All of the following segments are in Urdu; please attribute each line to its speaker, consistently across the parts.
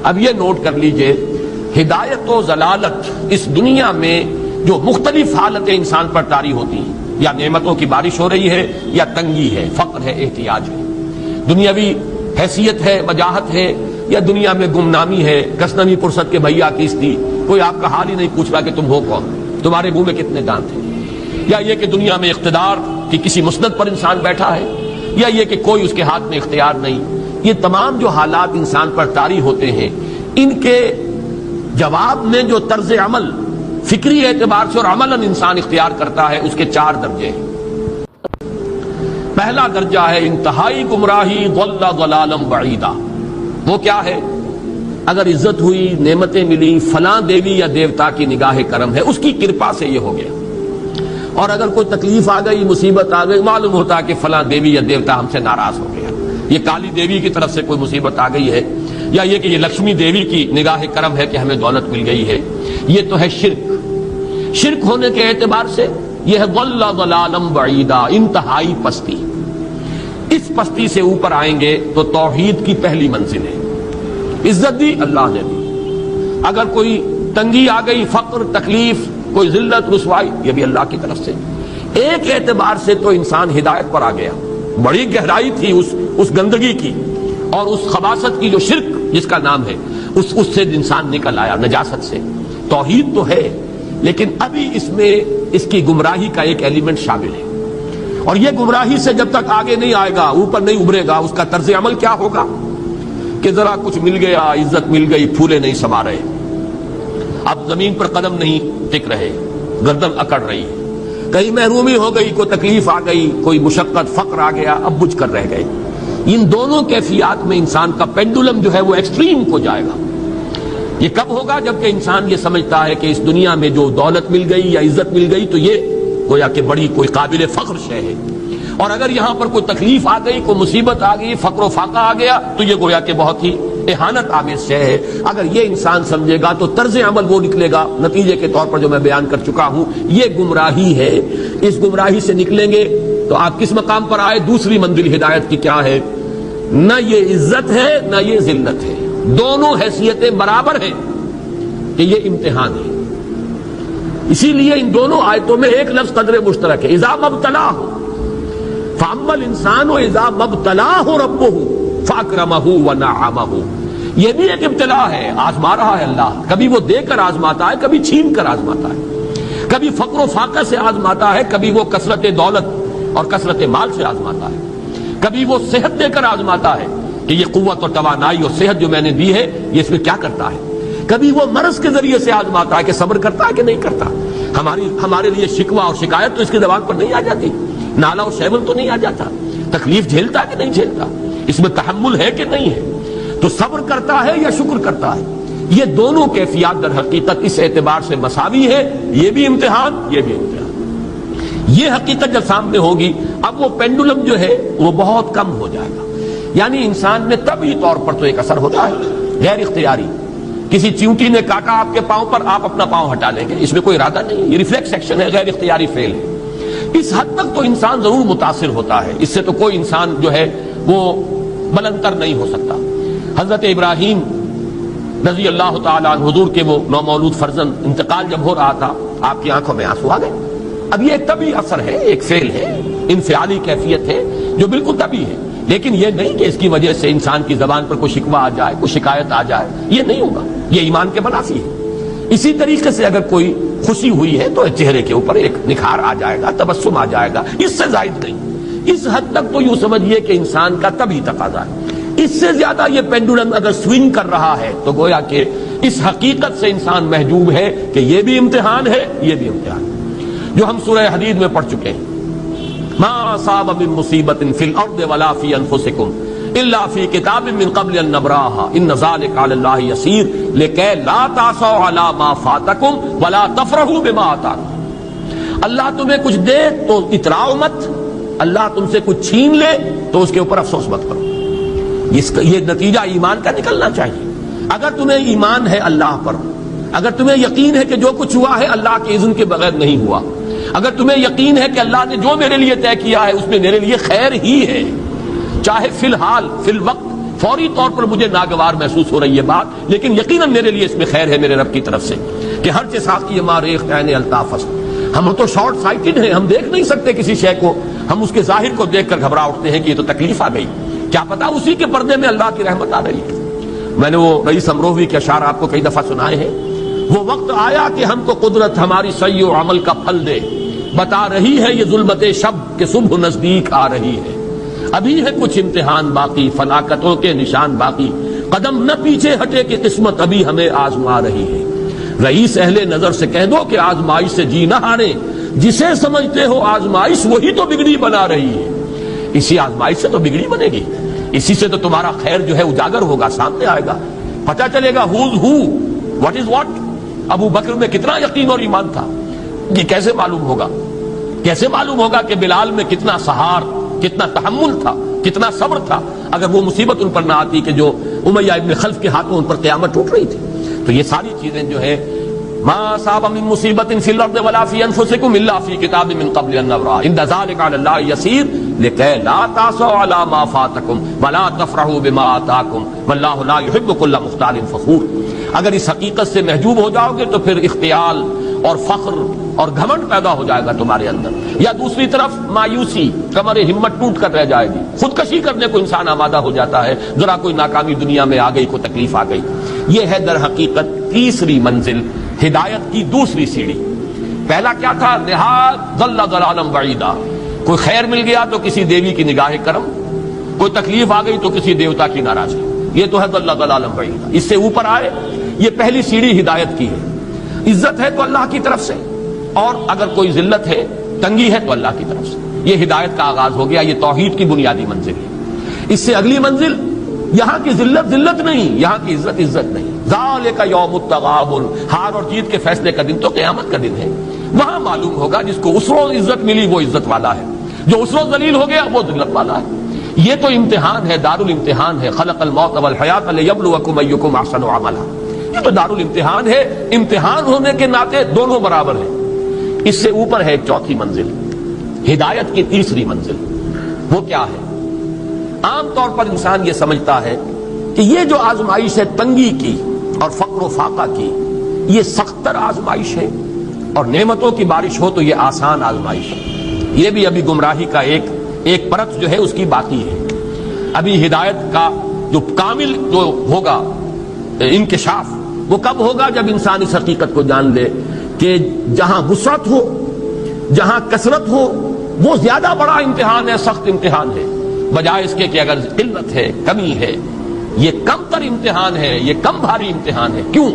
Speaker 1: اب یہ نوٹ کر لیجئے، ہدایت و ضلالت اس دنیا میں جو مختلف حالتیں انسان پر طاری ہوتی ہیں، یا نعمتوں کی بارش ہو رہی ہے، یا تنگی ہے، فقر ہے، احتیاج ہے، دنیاوی حیثیت ہے، وجاہت ہے، یا دنیا میں گمنامی ہے، کسنوی پرست کے بھیا کیس تھی، کوئی آپ کا حال ہی نہیں پوچھ رہا کہ تم ہو کون، تمہارے منہ میں کتنے دانت ہیں، یا یہ کہ دنیا میں اقتدار کی کسی مسند پر انسان بیٹھا ہے، یا یہ کہ کوئی اس کے ہاتھ میں اختیار نہیں، یہ تمام جو حالات انسان پر طاری ہوتے ہیں، ان کے جواب میں جو طرز عمل فکری اعتبار سے اور عملاً انسان اختیار کرتا ہے، اس کے 4 درجے ہیں۔ پہلا درجہ ہے انتہائی گمراہی، ضل ضلالا بعیدا۔ وہ کیا ہے؟ اگر عزت ہوئی، نعمتیں ملی، فلاں دیوی یا دیوتا کی نگاہ کرم ہے، اس کی کرپا سے یہ ہو گیا، اور اگر کوئی تکلیف آ گئی، مصیبت آ گئی، معلوم ہوتا ہے کہ فلاں دیوی یا دیوتا ہم سے ناراض ہو گیا، یہ کالی دیوی کی طرف سے کوئی مصیبت آ گئی ہے، یا یہ کہ یہ لکشمی دیوی کی نگاہ کرم ہے کہ ہمیں دولت مل گئی ہے۔ یہ تو ہے شرک۔ شرک ہونے کے اعتبار سے یہ ہے ضل ضلالا بعیدا، انتہائی پستی۔ اس پستی سے اوپر آئیں گے تو توحید کی پہلی منزل ہے۔ عزت دی اللہ نے دی، اگر کوئی تنگی آ گئی، فقر، تکلیف، کوئی ذلت، رسوائی، یہ بھی اللہ کی طرف سے۔ ایک اعتبار سے تو انسان ہدایت پر آ گیا، بڑی گہرائی تھی اس گندگی کی اور اس خباثت کی جو شرک جس کا نام ہے، اس سے انسان نکل آیا، نجاست سے۔ توحید تو ہے، لیکن ابھی اس میں اس کی گمراہی کا ایک ایلیمنٹ شامل ہے، اور یہ گمراہی سے جب تک آگے نہیں آئے گا، اوپر نہیں ابھرے گا، اس کا طرز عمل کیا ہوگا کہ ذرا کچھ مل گیا، عزت مل گئی، پھولے نہیں سما رہے، اب زمین پر قدم نہیں ٹک رہے، گردن اکڑ رہی ہے، کہیں محرومی ہو گئی، کوئی تکلیف آ گئی، کوئی مشقت، فقر آ گیا، اب بجھ کر رہ گئے۔ ان دونوں کیفیات میں انسان کا پینڈولم جو ہے وہ ایکسٹریم کو جائے گا۔ یہ کب ہوگا؟ جبکہ انسان یہ سمجھتا ہے کہ اس دنیا میں جو دولت مل گئی یا عزت مل گئی تو یہ گویا کہ بڑی کوئی قابل فخر شے ہے، اور اگر یہاں پر کوئی تکلیف آ گئی، کوئی مصیبت آ گئی، فقر و فاقہ آ گیا تو یہ گویا کہ بہت ہی اہانت آمیز شے ہے۔ اگر یہ انسان سمجھے گا تو طرز عمل وہ نکلے گا، نتیجے کے طور پر جو میں بیان کر چکا ہوں، یہ گمراہی ہے۔ اس گمراہی سے نکلیں گے تو آپ کس مقام پر آئے؟ دوسری منزل ہدایت کی کیا ہے؟ نہ یہ عزت ہے نہ یہ ذلت ہے، دونوں حیثیتیں برابر ہیں کہ یہ امتحان ہے۔ اسی لیے ان دونوں آیتوں میں ایک لفظ قدر مشترک ہے، اذا مبتلاہ، فاما الانسان اذا مبتلاہ ربہ فاکرمہ ونعمہ۔ یہ بھی ایک ابتلا ہے، آزما رہا ہے اللہ، کبھی وہ دے کر آزماتا ہے، کبھی چھین کر آزماتا ہے، کبھی فقر و فاقہ سے آزماتا ہے، کبھی وہ کثرت دولت اور کثرت مال سے آزماتا ہے، کبھی وہ صحت دے کر آزماتا ہے کہ یہ قوت اور توانائی اور صحت جو میں نے دی ہے یہ اس میں کیا کرتا ہے، کبھی وہ مرض کے ذریعے سے آزماتا ہے کہ صبر کرتا ہے کہ نہیں کرتا۔ ہمارے لیے شکوہ اور شکایت تو اس کی زبان پر نہیں آ جاتی، نالا اور شیون تو نہیں آ جاتا، تکلیف جھیلتا ہے کہ نہیں جھیلتا، اس میں تحمل ہے کہ نہیں ہے، تو صبر کرتا ہے یا شکر کرتا ہے۔ یہ دونوں کیفیات در حقیقت اس اعتبار سے مساوی ہے، یہ بھی امتحان، یہ بھی امتحان۔ یہ حقیقت جب سامنے ہوگی، اب وہ پینڈولم جو ہے وہ بہت کم ہو جائے گا، یعنی انسان میں طبعی طور پر تو ایک اثر ہوتا ہے غیر اختیاری، کسی چیونٹی نے کاٹا آپ کے پاؤں پر، آپ اپنا پاؤں ہٹا لیں گے، اس میں کوئی ارادہ نہیں، یہ ریفلیکس ایکشن ہے، غیر اختیاری فعل ہے۔ اس حد تک تو انسان ضرور متاثر ہوتا ہے، اس سے تو کوئی انسان جو ہے وہ بلندر نہیں ہو سکتا۔ حضرت ابراہیم رضی اللہ تعالیٰ عنہ، حضور کے وہ نومولود فرزند، انتقال جب ہو رہا تھا، آپ کی آنکھوں میں آنسو آ گئے۔ اب یہ ایک طبعی اثر ہے، ایک فعل ہے، انفعالی کیفیت ہے جو بالکل طبعی ہے، لیکن یہ نہیں کہ اس کی وجہ سے انسان کی زبان پر کوئی شکوہ آ جائے، کوئی شکایت آ جائے، یہ نہیں ہوگا، یہ ایمان کے منافی ہے۔ اسی طریقے سے اگر کوئی خوشی ہوئی ہے تو چہرے کے اوپر ایک نکھار آ جائے گا، تبسم آ جائے گا، اس سے زائد نہیں۔ اس حد تک تو یوں سمجھیے کہ انسان کا طبعی تقاضا ہے۔ اس سے زیادہ یہ پینڈولم اگر سوئنگ کر رہا ہے تو گویا کہ اس حقیقت سے انسان محجوب ہے کہ یہ بھی امتحان ہے، یہ بھی امتحان ہے، جو ہم سورہ حدید میں پڑھ چکے ہیں۔ ما اصاب من مصیبت فی الارض ولا فی انفسکم الا فی کتاب من قبل ان نبراها ان ذلک علی اللہ یسیر لکی لا تعصوا علی ما فاتکم ولا تفرحوا بما آتاکم۔ اللہ تمہیں کچھ دے تو اتراؤ مت، اللہ تم سے کچھ چھین لے تو اس کے اوپر افسوس مت کرو۔ یہ نتیجہ ایمان کا نکلنا چاہیے۔ اگر تمہیں ایمان ہے اللہ پر، اگر تمہیں یقین ہے کہ جو کچھ ہوا ہے اللہ کے اذن کے بغیر نہیں ہوا، اگر تمہیں یقین ہے کہ اللہ نے جو میرے لیے طے کیا ہے اس میں میرے لیے خیر ہی ہے، چاہے فی الحال، فی الوقت، فوری طور پر مجھے ناگوار محسوس ہو رہی ہے بات، لیکن یقیناً میرے لیے اس میں خیر ہے میرے رب کی طرف سے کہ ہر ساقی ما ریخت عین الطافس. ہم تو شارٹ سائٹڈ ہیں، ہم دیکھ نہیں سکتے کسی شے کو، ہم اس کے ظاہر کو دیکھ کر گھبرا اٹھتے ہیں کہ یہ تو تکلیف آ گئی، کیا پتا اسی کے پردے میں اللہ کی رحمت آ رہی ہے. میں نے وہ رئیس امروہوی کے اشعار آپ کو کئی دفعہ سنائے ہیں. وہ وقت آیا کہ ہم کو قدرت ہماری سعی و عمل کا پھل دے، بتا رہی ہے یہ ظلمت شب کہ صبح نزدیک آ رہی ہے. ابھی ہے کچھ امتحان باقی، فلاکتوں کے نشان باقی، قدم نہ پیچھے ہٹے کہ قسمت ابھی ہمیں آزما رہی ہے. رئیس اہل نظر سے کہہ دو کہ آزمائش سے جی نہ ہارے، جسے سمجھتے ہو آزمائش وہی تو بگڑی بنا رہی ہے. اسی آزمائش سے تو بگڑی بنے گی، اسی سے تو تمہارا خیر جو ہے اجاگر ہوگا، سامنے آئے گا، پتہ چلے گا who's who, what is what. ابو بکر میں کتنا یقین اور ایمان تھا، یہ کیسے معلوم ہوگا؟ کیسے معلوم ہوگا کہ بلال میں کتنا سہار، کتنا تحمل تھا، کتنا صبر تھا، اگر وہ مصیبت ان پر نہ آتی کہ جو امیہ ابن خلف کے ہاتھوں ان پر قیامت ٹوٹ رہی تھی. تو یہ ساری چیزیں جو ہے ما اصاب من مصیبت فی الارض ولا فی انفسکم الا فی کتاب من قبل ان نبرأ ان ذلک علی اللہ یسیر لکی لا تأسوا علی ما فاتکم ولا تفرحوا بما آتاکم واللہ لا یحب کل مختال فخور. اگر اس حقیقت سے محجوب ہو جاؤ گے تو پھر اختیال اور فخر اور گھمنڈ پیدا ہو جائے گا تمہارے اندر، یا دوسری طرف مایوسی، کمر ہمت ٹوٹ کر رہ جائے گی، خودکشی کرنے کو انسان آمادہ ہو جاتا ہے ذرا کوئی ناکامی دنیا میں آ گئی، کوئی تکلیف آ گئی. یہ ہے در حقیقت تیسری منزل، ہدایت کی دوسری سیڑھی. پہلا کیا تھا؟ نہاد ضل ضلالا بعیدا، کوئی خیر مل گیا تو کسی دیوی کی نگاہ کرم، کوئی تکلیف آ گئی تو کسی دیوتا کی ناراضگی، یہ تو ہے ضل ضلالا بعیدا. اس سے اوپر آئے، یہ پہلی سیڑھی ہدایت کی ہے. عزت ہے تو اللہ کی طرف سے، اور اگر کوئی ذلت ہے، تنگی ہے تو اللہ کی طرف سے. یہ ہدایت کا آغاز ہو گیا، یہ توحید کی بنیادی منزل ہے. اس سے اگلی منزل، یہاں کی ذلت ذلت نہیں، یہاں کی عزت عزت نہیں. ذالک یوم التغابن، ہار اور جیت کے فیصلے کا دن تو قیامت کا دن ہے. وہاں معلوم ہوگا جس کو اس روز عزت ملی وہ عزت والا ہے، جو اس روز ذلیل ہو گیا وہ ذلت والا ہے. یہ تو امتحان ہے، دار الامتحان ہے. خلق الموت والحیات لیبلوکم ایکم احسن عملا، یہ تو دار الامتحان ہے. امتحان ہونے کے ناطے دونوں برابر ہیں. اس سے اوپر ہے ایک چوتھی منزل، ہدایت کی تیسری منزل. وہ کیا ہے؟ عام طور پر انسان یہ سمجھتا ہے کہ یہ جو آزمائش ہے تنگی کی اور فقر و فاقہ کی، یہ سخت تر آزمائش ہے، اور نعمتوں کی بارش ہو تو یہ آسان آزمائش ہے. یہ بھی ابھی گمراہی کا ایک پرت جو ہے اس کی باقی ہے. ابھی ہدایت کا جو کامل جو ہوگا انکشاف وہ کب ہوگا؟ جب انسان اس حقیقت کو جان لے کہ جہاں وسعت ہو، جہاں کثرت ہو، وہ زیادہ بڑا امتحان ہے، سخت امتحان ہے، بجائے اس کے کہ اگر قلت ہے، کمی ہے، یہ کم تر امتحان ہے، یہ کم بھاری امتحان ہے. کیوں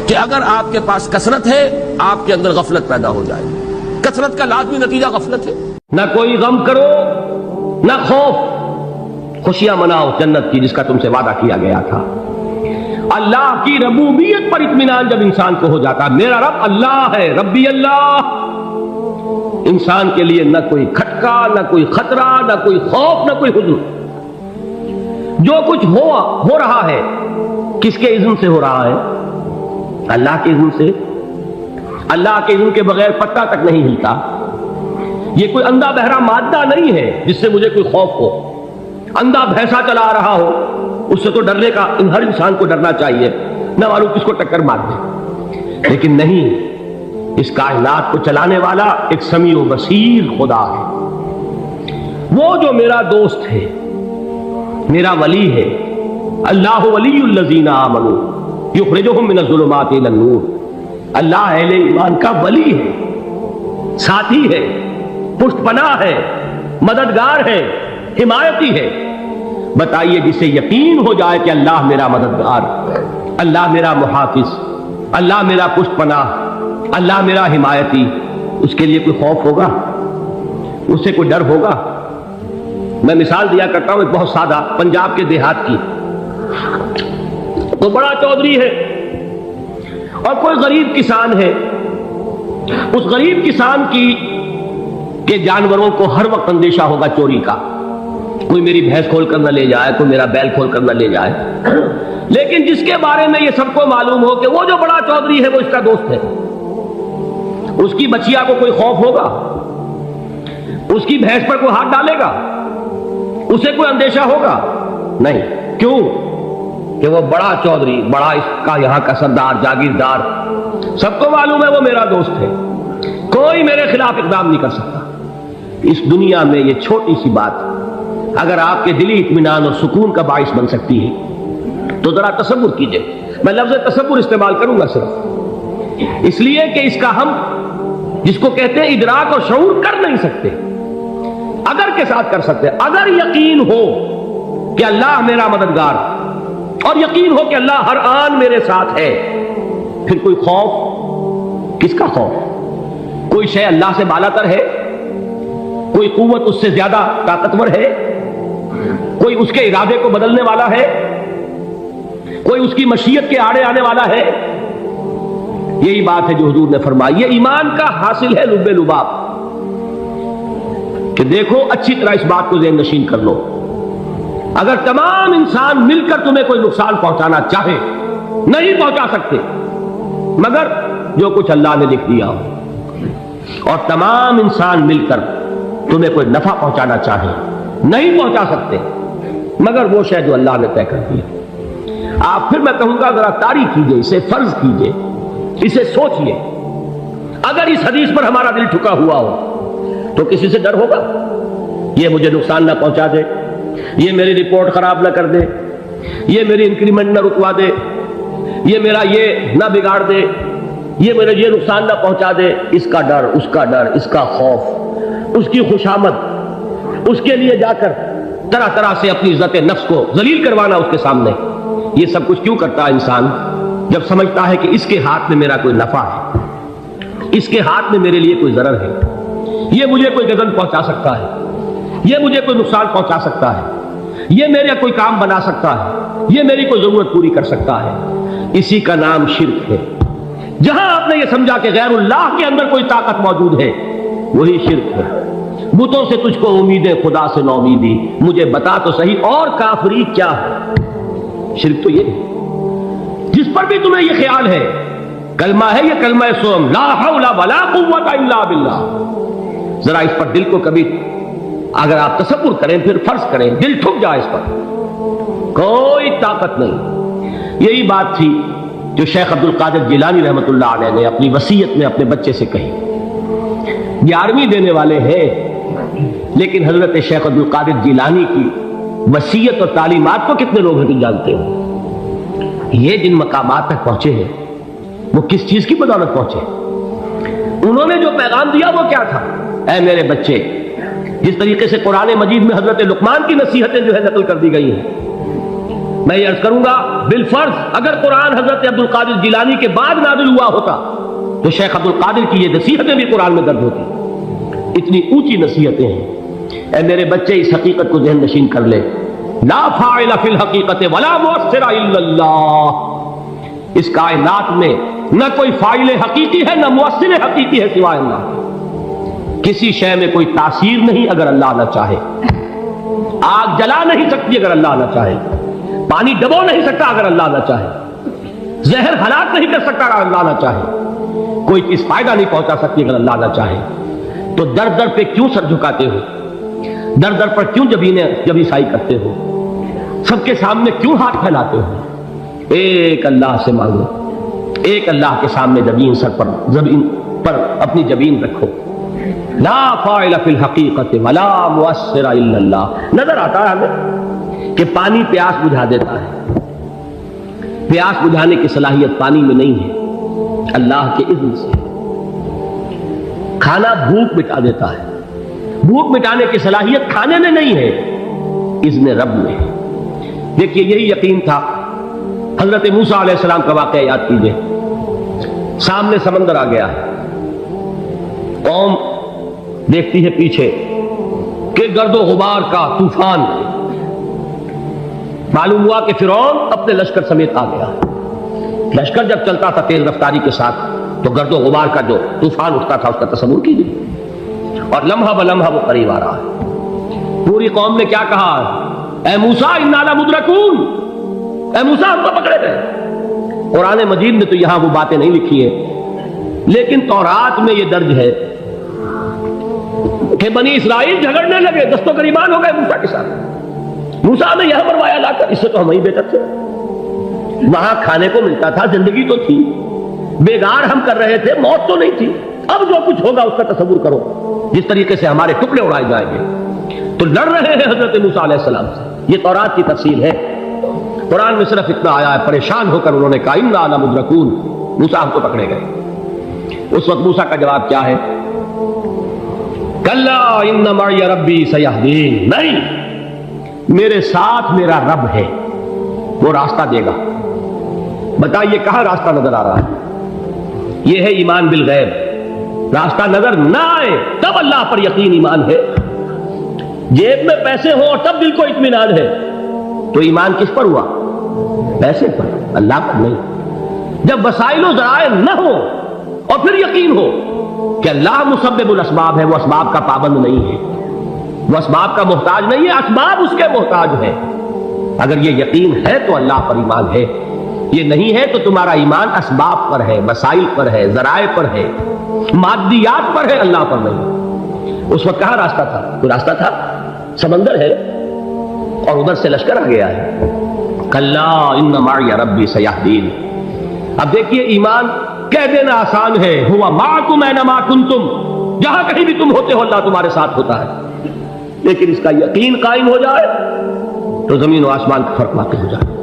Speaker 1: کہ اگر آپ کے پاس کثرت ہے آپ کے اندر غفلت پیدا ہو جائے گی. کثرت کا لازمی نتیجہ غفلت ہے. نہ کوئی غم کرو نہ خوف، خوشیاں مناؤ جنت کی جس کا تم سے وعدہ کیا گیا تھا. اللہ کی ربوبیت پر اطمینان جب انسان کو ہو جاتا، میرا رب اللہ ہے، ربی اللہ، انسان کے لیے نہ کوئی کھٹکا، نہ کوئی خطرہ، نہ کوئی خوف، نہ کوئی حزن. جو کچھ ہو رہا ہے کس کے اذن سے ہو رہا ہے؟ اللہ کے اذن سے. اللہ کے اذن کے بغیر پتہ تک نہیں ہلتا. یہ کوئی اندھا بہرا مادہ نہیں ہے جس سے مجھے کوئی خوف ہو. اندھا بھینسا چلا رہا ہو اس سے تو ڈرنے کا ہر انسان کو ڈرنا چاہیے، نہ معلوم کس کو ٹکر مار دے. لیکن نہیں، اس کائنات کو چلانے والا ایک سمیع و بصیر خدا ہے. وہ جو میرا دوست ہے، میرا ولی ہے. اللہ ولی الذین آمنوا یخرجہم من الظلمات الی النور. اللہ اہل ایمان کا ولی ہے، ساتھی ہے، پشت پناہ ہے، مددگار ہے، حمایتی ہے. بتائیے جسے یقین ہو جائے کہ اللہ میرا مددگار، اللہ میرا محافظ، اللہ میرا پشت پناہ، اللہ میرا حمایتی، اس کے لیے کوئی خوف ہوگا؟ اس سے کوئی ڈر ہوگا؟ میں مثال دیا کرتا ہوں ایک بہت سادہ، پنجاب کے دیہات کی. تو بڑا چودھری ہے اور کوئی غریب کسان ہے. اس غریب کسان کی کہ جانوروں کو ہر وقت اندیشہ ہوگا چوری کا، کوئی میری بھینس کھول کر نہ لے جائے، کوئی میرا بیل کھول کر نہ لے جائے. لیکن جس کے بارے میں یہ سب کو معلوم ہو کہ وہ جو بڑا چودھری ہے وہ اس کا دوست ہے، اس کی بچیا کو کوئی خوف ہوگا؟ اس کی بھینس پر کوئی ہاتھ ڈالے گا؟ اسے کوئی اندیشہ ہوگا؟ نہیں. کیوں؟ کہ وہ بڑا چودھری، بڑا اس کا یہاں کا سردار، جاگیردار، سب کو معلوم ہے وہ میرا دوست ہے، کوئی میرے خلاف اقدام نہیں کر سکتا. اس دنیا میں یہ چھوٹی سی بات اگر آپ کے دلی اطمینان اور سکون کا باعث بن سکتی ہے تو ذرا تصور کیجئے. میں لفظ تصور استعمال کروں گا صرف اس لیے کہ اس کا ہم جس کو کہتے ہیں ادراک اور شعور کر نہیں سکتے، اگر کے ساتھ کر سکتے. اگر یقین ہو کہ اللہ میرا مددگار اور یقین ہو کہ اللہ ہر آن میرے ساتھ ہے، پھر کوئی خوف کس کا خوف؟ کوئی شے اللہ سے بالا تر ہے؟ کوئی قوت اس سے زیادہ طاقتور ہے؟ کوئی اس کے ارادے کو بدلنے والا ہے؟ کوئی اس کی مشیت کے آڑے آنے والا ہے؟ یہی بات ہے جو حضور نے فرمائی. یہ ایمان کا حاصل ہے لب لباب کہ دیکھو اچھی طرح اس بات کو ذہن نشین کر لو. اگر تمام انسان مل کر تمہیں کوئی نقصان پہنچانا چاہے نہیں پہنچا سکتے مگر جو کچھ اللہ نے لکھ دیا ہو، اور تمام انسان مل کر تمہیں کوئی نفع پہنچانا چاہے نہیں پہنچا سکتے مگر وہ شے جو اللہ نے طے کر دیا. آپ پھر میں کہوں گا ذرا طاری کیجئے، اسے فرض کیجئے، اسے سوچئے. اگر اس حدیث پر ہمارا دل ٹھکا ہوا ہو تو کسی سے ڈر ہوگا یہ مجھے نقصان نہ پہنچا دے، یہ میری رپورٹ خراب نہ کر دے، یہ میری انکریمنٹ نہ رکوا دے، یہ میرا یہ نہ بگاڑ دے، یہ میرے یہ نقصان نہ پہنچا دے. اس کا ڈر، اس کا ڈر، اس کا خوف، اس کی خوشامد، اس کے لیے جا کر طرح طرح سے اپنی عزت نفس کو ذلیل کروانا اس کے سامنے. یہ سب کچھ کیوں کرتا ہے انسان؟ جب سمجھتا ہے کہ اس کے ہاتھ میں میرا کوئی نفع ہے، اس کے ہاتھ میں میرے لیے کوئی ضرر ہے، یہ مجھے کوئی گزن پہنچا سکتا ہے، یہ مجھے کوئی نقصان پہنچا سکتا ہے، یہ میرا کوئی کام بنا سکتا ہے، یہ میری کوئی ضرورت پوری کر سکتا ہے. اسی کا نام شرک ہے. جہاں آپ نے یہ سمجھا کہ غیر اللہ کے اندر کوئی طاقت موجود ہے وہی شرک ہے. بتوں سے تجھ کو امیدیں، خدا سے نو امیدی، مجھے بتا تو صحیح اور کافری کیا ہے؟ شرک تو یہ ہے. جس پر بھی تمہیں یہ خیال ہے کلمہ ہے، یہ کلمہ سوم لا حول ولا قوت الا باللہ. ذرا اس پر دل کو کبھی اگر آپ تصور کریں، پھر فرض کریں، دل ٹھک جائے اس پر، کوئی طاقت نہیں. یہی بات تھی جو شیخ عبد القادر جیلانی رحمۃ اللہ علیہ نے اپنی وصیت میں اپنے بچے سے کہی. 11ویں دینے والے ہیں لیکن حضرت شیخ عبد القادر جیلانی کی وصیت اور تعلیمات کو کتنے لوگ ہیں جانتے ہو؟ یہ جن مقامات تک پہنچے ہیں وہ کس چیز کی بدولت پہنچے؟ انہوں نے جو پیغام دیا وہ کیا تھا؟ اے میرے بچے، جس طریقے سے قرآن مجید میں حضرت لقمان کی نصیحتیں جو ہے نقل کر دی گئی ہیں، میں یہ عرض کروں گا بالفرض اگر قرآن حضرت عبد القادر جیلانی کے بعد نازل ہوا ہوتا تو شیخ عبد القادر کی یہ نصیحتیں بھی قرآن میں درج ہوتی. اتنی اونچی نصیحتیں ہیں. اے میرے بچے اس حقیقت کو ذہن نشین کر لے، لا فاعل فی الحقیقت ولا مؤثر الا اللہ. اس کائنات میں نہ کوئی فاعل حقیقی ہے نہ مؤثر حقیقی ہے سوائے اللہ. کسی شے میں کوئی تاثیر نہیں اگر اللہ نہ چاہے. آگ جلا نہیں سکتی اگر اللہ نہ چاہے، پانی ڈبو نہیں سکتا اگر اللہ نہ چاہے، زہر ہلاک نہیں کر سکتا اگر اللہ نہ چاہے، کوئی چیز فائدہ نہیں پہنچا سکتی اگر اللہ نہ چاہے. تو در در پہ کیوں سر جھکاتے ہو؟ در در پر کیوں جبیں سائی کرتے ہو؟ سب کے سامنے کیوں ہاتھ پھیلاتے ہو؟ ایک اللہ سے مانگو، ایک اللہ کے سامنے زمین پر اپنی جبین رکھو. لا فاعل فی الحقیقت ولا مؤثر الا اللہ. نظر آتا ہے ہمیں کہ پانی پیاس بجھا دیتا ہے. پیاس بجھانے کی صلاحیت پانی میں نہیں ہے، اللہ کے اذن سے. کھانا بھوک مٹا دیتا ہے، بھوک مٹانے کی صلاحیت کھانے میں نہیں ہے، اذن رب میں. دیکھیے یہی یقین تھا. حضرت موسیٰ علیہ السلام کا واقعہ یاد کیجئے. سامنے سمندر آ گیا ہے، قوم دیکھتی ہے پیچھے کہ گرد و غبار کا طوفان. معلوم ہوا کہ فرعون اپنے لشکر سمیت آ گیا. لشکر جب چلتا تھا تیز رفتاری کے ساتھ تو گرد و غبار کا جو طوفان اٹھتا تھا اس کا تصور کیجیے، اور لمحہ بلمحہ وہ قریب آ رہا ہے. پوری قوم نے کیا کہا؟ اے موسیٰ انا لمدرکون، اے موسیٰ ہم کو پکڑے گئے. قرآن مجید میں تو یہاں وہ باتیں نہیں لکھی ہیں لیکن تورات میں یہ درج ہے کہ بنی اسرائیل جھگڑنے لگے، دست و گریبان ہو گئے موسیٰ کے ساتھ. موسیٰ نے یہاں مروایا لا کر، اس سے تو ہم ہی بہتر تھے، وہاں کھانے کو ملتا تھا، زندگی تو تھی، بیگار ہم کر رہے تھے، موت تو نہیں تھی۔ اب جو کچھ ہوگا اس کا تصور کرو، جس طریقے سے ہمارے ٹکڑے اڑائے جائیں گے۔ تو لڑ رہے ہیں حضرت موسیٰ علیہ السلام سے، یہ تورات کی تفصیل ہے۔ قرآن میں صرف اتنا آیا ہے، پریشان ہو کر انہوں نے کہا انا لمدرکون، موسیٰ ہم کو پکڑے گئے۔ اس وقت موسیٰ کا جواب کیا ہے؟ کلا ان معی ربی سیہدین، نہیں، میرے ساتھ میرا رب ہے، وہ راستہ دے گا۔ بتائیے کہاں راستہ نظر آ رہا ہے؟ یہ ہے ایمان بالغیب۔ راستہ نظر نہ آئے تب اللہ پر یقین ایمان ہے، جیب میں پیسے ہوں اور تب دل کو اطمینان ہے، تو ایمان کس پر ہوا؟ پیسے پر، اللہ پر نہیں۔ جب وسائل و ذرائع نہ ہو اور پھر یقین ہو کہ اللہ مسبب الاسباب ہے، وہ اسباب کا پابند نہیں ہے، وہ اسباب کا محتاج نہیں ہے، اسباب اس کے محتاج ہے۔ اگر یہ یقین ہے تو اللہ پر ایمان ہے، یہ نہیں ہے تو تمہارا ایمان اسباب پر ہے، وسائل پر ہے، ذرائع پر ہے، مادیات پر ہے، اللہ پر نہیں۔ اس وقت کہاں راستہ تھا؟ کوئی راستہ تھا؟ سمندر ہے اور ادھر سے لشکر آ گیا ہے۔ کلا ان معی ربی سیہدین۔ اب دیکھیے ایمان کہہ دینا آسان ہے، ہوا معکم اینما کنتم، جہاں کہیں بھی تم ہوتے ہو اللہ تمہارے ساتھ ہوتا ہے، لیکن اس کا یقین قائم ہو جائے تو زمین و آسمان کا فرق واقع ہو جائے۔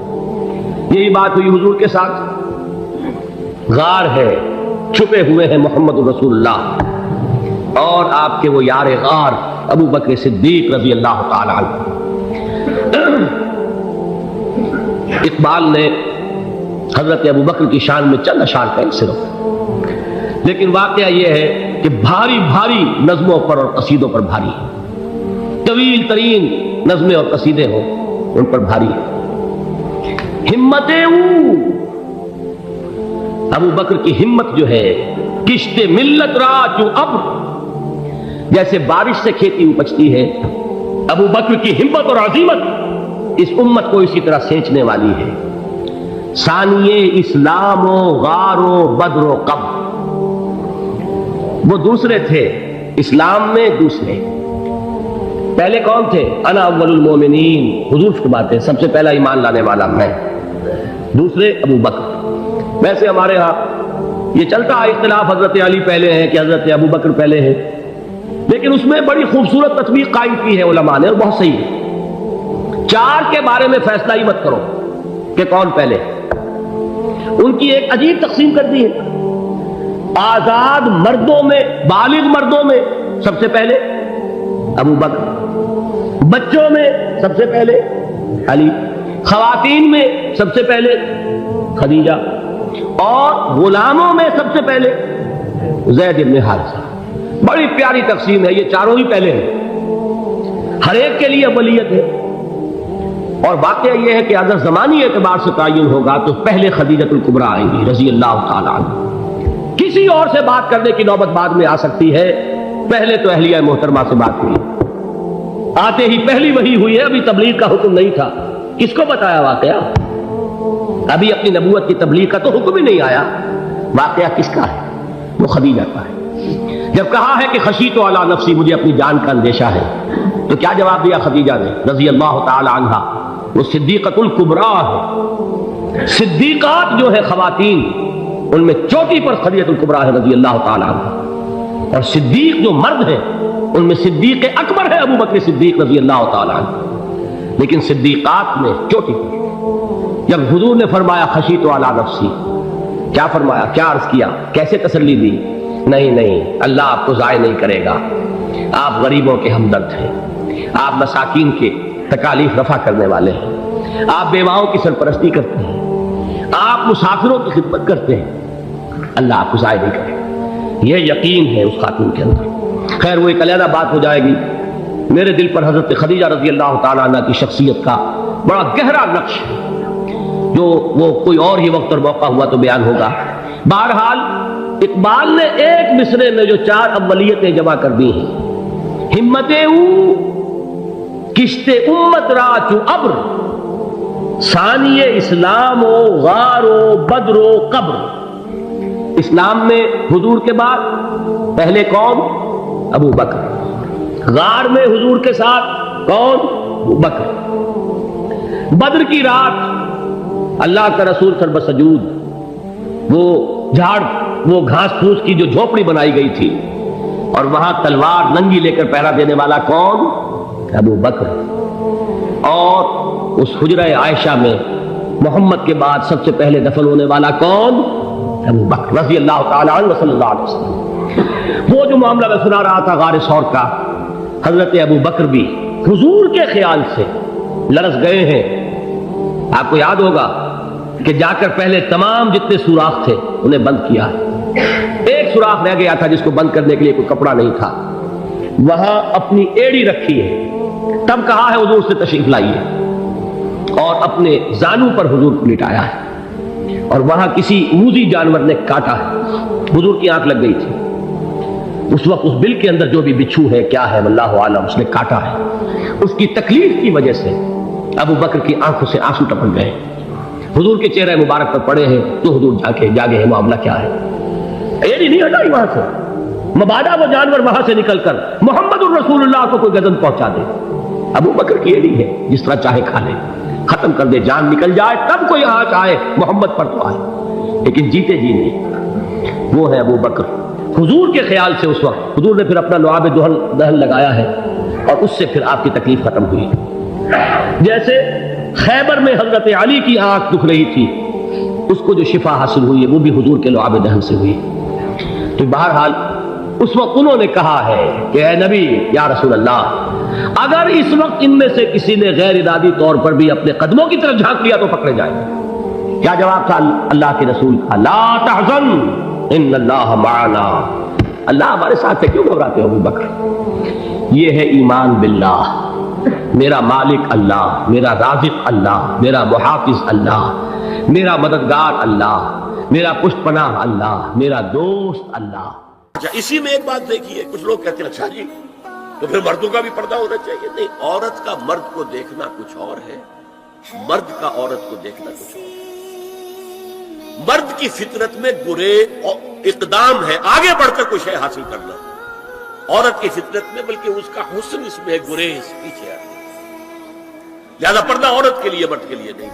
Speaker 1: یہی بات ہوئی حضور کے ساتھ۔ غار ہے، چھپے ہوئے ہیں محمد رسول اللہ اور آپ کے وہ یار غار ابو بکر صدیق رضی اللہ تعالی عنہ۔ اقبال نے حضرت ابو بکر کی شان میں چند اشعار کہیں صرف، لیکن واقعہ یہ ہے کہ بھاری بھاری نظموں پر اور قصیدوں پر بھاری ہے، طویل ترین نظمیں اور قصیدے ہوں ان پر بھاری ہے۔ ہمتیں ابو بکر کی ہمت جو ہے، کشت ملت را جو ابر، جیسے بارش سے کھیتی اپجتی ہے، ابو بکر کی ہمت اور عزیمت اس امت کو اسی طرح سینچنے والی ہے۔ ثانیے اسلام و غار و بدر و قبر، وہ دوسرے تھے اسلام میں، دوسرے پہلے کون تھے؟ انا اول المومنین، حضور فرماتے ہیں سب سے پہلا ایمان لانے والا میں، دوسرے ابو بکر۔ ویسے ہمارے ہاں یہ چلتا ہے اختلاف، حضرت علی پہلے ہیں کہ حضرت ابو بکر پہلے ہیں، لیکن اس میں بڑی خوبصورت تطبیق قائم کی ہے علماء نے اور بہت صحیح ہے۔ چار کے بارے میں فیصلہ ہی مت کرو کہ کون پہلے، ان کی ایک عجیب تقسیم کر دی ہے۔ آزاد مردوں میں، بالغ مردوں میں سب سے پہلے ابو بکر، بچوں میں سب سے پہلے علی، خواتین میں سب سے پہلے خدیجہ، اور غلاموں میں سب سے پہلے زید بن حارثہ۔ بڑی پیاری تقسیم ہے، یہ چاروں ہی پہلے ہیں، ہر ایک کے لیے اولیت ہے۔ اور واقعہ یہ ہے کہ اگر زمانی اعتبار سے تعین ہوگا تو پہلے خدیجہ الکبریٰ آئیں گی رضی اللہ تعالیٰ عنہ، کسی اور سے بات کرنے کی نوبت بعد میں آ سکتی ہے، پہلے تو اہلیہ محترمہ سے بات ہوئی، آتے ہی پہلی وحی ہوئی ہے، ابھی تبلیغ کا حکم نہیں تھا۔ کس کو بتایا واقعہ؟ ابھی اپنی نبوت کی تبلیغ کا تو حکم ہی نہیں آیا، واقعہ کس کا ہے؟ وہ خدیجہ کا ہے۔ جب کہا ہے کہ خشیت علی نفسی، مجھے اپنی جان کا اندیشہ ہے، تو کیا جواب دیا خدیجہ نے رضی اللہ تعالی عنہا؟ وہ صدیقۃ الکبریٰ ہے، صدیقات جو ہے خواتین ان میں چوٹی پر خدیجہ الکبریٰ ہے رضی اللہ تعالی عنہ، اور صدیق جو مرد ہیں ان میں صدیق اکبر ہے ابو بکر صدیق رضی اللہ تعالی عنہ، لیکن صدیقات میں چوٹی پر۔ جب حضور نے فرمایا خشیت علی نفسی، کیا فرمایا، کیا عرض کیا، کیسے تسلی دی؟ نہیں، اللہ آپ کو ضائع نہیں کرے گا، آپ غریبوں کے ہمدرد ہیں، آپ مساکین کے تکالیف رفع کرنے والے ہیں، آپ بیواؤں کی سرپرستی کرتے ہیں، آپ مسافروں کی خدمت کرتے ہیں، اللہ آپ کو ضائع نہیں کرے گا۔ یہ یقین ہے اس خاتون کے اندر۔ خیر وہ ایک علیحدہ بات ہو جائے گی۔ میرے دل پر حضرت خدیجہ رضی اللہ تعالیٰ عنہ کی شخصیت کا بڑا گہرا نقش ہے، جو وہ کوئی اور ہی وقت اور موقع ہوا تو بیان ہوگا۔ بہرحال اقبال نے ایک مصرے میں جو چار اولیتیں جمع کر دی ہیں، ہمتیں کشت امت را چو ابر، ثانی اسلام و غار و بدر و قبر۔ اسلام میں حضور کے بعد پہلے کون؟ ابو بکر۔ غار میں حضور کے ساتھ کون؟ ابو بکر۔ بدر کی رات اللہ کا رسول سرب سجود، وہ جھاڑ، وہ گھاس پھوس کی جو جھوپڑی بنائی گئی تھی، اور وہاں تلوار ننگی لے کر پہرا دینے والا کون؟ ابو بکر. اور اس حجرہ عائشہ میں محمد کے بعد سب سے پہلے دفن ہونے والا کون؟ ابو بکر رضی اللہ تعالی عنہ صلی اللہ علیہ وسلم. وہ جو معاملہ میں سنا رہا تھا غار ثور کا، حضرت ابو بکر بھی حضور کے خیال سے لرز گئے ہیں. آپ کو یاد ہوگا کہ جا کر پہلے تمام جتنے سوراخ تھے انہیں بند کیا. ایک سوراخ رہ گیا تھا جس کو بند کرنے کے لیے کوئی کپڑا نہیں تھا، وہاں اپنی ایڑی رکھی ہے. تب کہا ہے حضور سے تشریف لائیے، اور اپنے زانو پر حضور کو لٹایا ہے، اور وہاں کسی موذی جانور نے کاٹا ہے. حضور کی آنکھ لگ گئی تھی اس وقت. اس بل کے اندر جو بھی بچھو ہے کیا ہے واللہ عالم، اس نے کاٹا ہے. اس کی تکلیف کی وجہ سے ابو بکر کی آنکھوں سے آنسو ٹپک گئے. حضور کے چہرے مبارک پر پڑے ہیں تو حضور جاگے ہیں، معاملہ کیا ہے؟ ایڑی نہیں ہٹائی وہاں سے، مبادا وہ جانور وہاں سے نکل کر محمد الرسول اللہ کو کوئی گزن پہنچا دے. ابو بکر کی ایڑی ہے، جس طرح چاہے کھا لے، ختم کر دے، جان نکل جائے تب کوئی آنچ آئے محمد پر تو آئے، لیکن جیتے جی نہیں. وہ ہے ابو بکر حضور کے خیال سے. اس وقت حضور نے پھر اپنا لعاب دہن لگایا ہے، اور اس سے پھر آپ کی تکلیف ختم ہوئی. جیسے خیبر میں حضرت علی کی آنکھ دکھ رہی تھی، اس کو جو شفا حاصل ہوئی ہے وہ بھی حضور کے لعاب دہن سے ہوئی. تو بہرحال اس وقت انہوں نے کہا ہے کہ اے نبی یا رسول اللہ، اگر اس وقت ان میں سے کسی نے غیر ارادی طور پر بھی اپنے قدموں کی طرف جھانک لیا تو پکڑے جائیں. کیا جواب تھا اللہ کے رسول کا؟ لا تحزن ان اللہ معنا. اللہ ہمارے ساتھ ہے، کیوں گھبراتے ہو ابو بکر؟ یہ ہے ایمان باللہ. میرا مالک اللہ، میرا رازق اللہ، میرا محافظ اللہ، میرا مددگار اللہ، میرا پشت پناہ اللہ، میرا دوست اللہ.
Speaker 2: اچھا، اسی میں ایک بات دیکھیے، کچھ لوگ کہتے ہیں اچھا جی تو پھر مردوں کا بھی پردہ ہونا چاہیے. نہیں، عورت کا مرد کو دیکھنا کچھ اور ہے، مرد کا عورت کو دیکھنا کچھ اور ہے. مرد کی فطرت میں گریز اور اقدام ہے، آگے بڑھ کر کچھ ہے حاصل کرنا. عورت کی فطرت میں بلکہ اس کا حسن اس میں ہے، گریز، پیچھے ہٹنا. لہذا پردہ عورت کے لیے، مرد کے لیے نہیں.